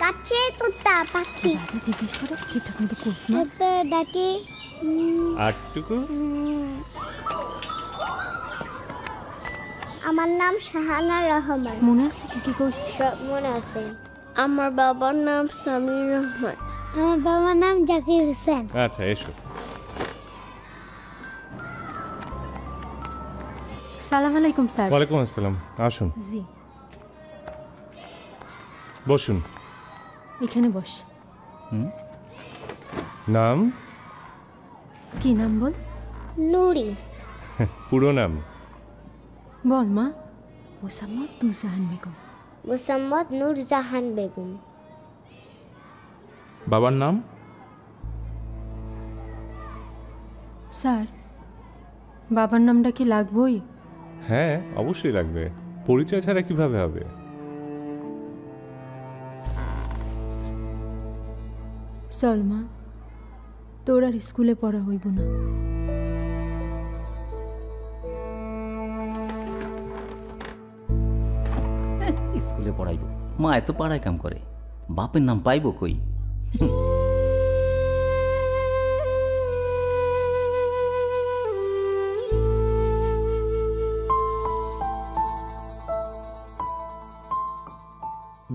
গাছে তোতা পাখি জিজ্ঞেস করে ঠিকঠাক মতো করছ না ডাকি আটটুকু। আমার নাম শাহানা রহমান। মনে আছে কি করছিস? সব মনে আছে। আমার বাবার নাম সামির রহমান। আমার বাবার নাম জাকির হোসেন। আচ্ছা এসো। সালাম আলাইকুম স্যার। ওয়ালাইকুম আসসালাম, আসুন। জি বসুন। এখানে বস। নাম? কি নাম বল? নুরি। পুরো নাম বল মা। মোসাম্মদ নুরজাহান বেগম। মোসাম্মদ নুরজাহান বেগম। বাবার নাম? স্যার বাবার নামটা কি লাগবেই? হ্যাঁ অবশ্যই লাগবে, পরিচয় ছাড়া কিভাবে হবে? চল মা, তোর আর স্কুলে পড়া হইব না। স্কুলে পড়াইব? মা এত পাড়ায় কাম করে, বাপের নাম পাইব কই?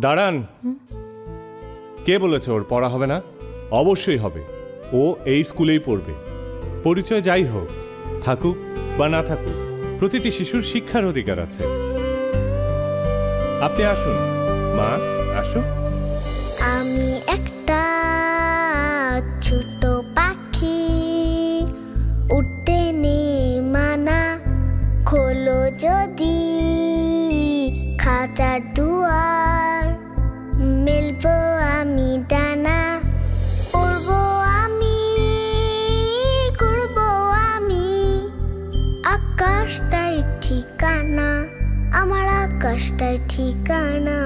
দাঁড়ান। কে বলেছে ওর পড়া হবে না? অবশ্যই হবে, ও এই স্কুলেই পড়বে। পরিচয় যাই হোক, থাকুক বা না থাকুক, প্রতিটি শিশুর শিক্ষার অধিকার আছে। আপনি আসুন মা, আসুন। আমি একটা ছোট পাখি, উঠতে নেই মানা, খোলো যদি খাঁচার দুয়ার, মেলবো আমি ডানা, উড়বো আমি, ঘুরবো আমি, আকাশটাই ঠিকানা, আমার আকাশটাই ঠিকানা।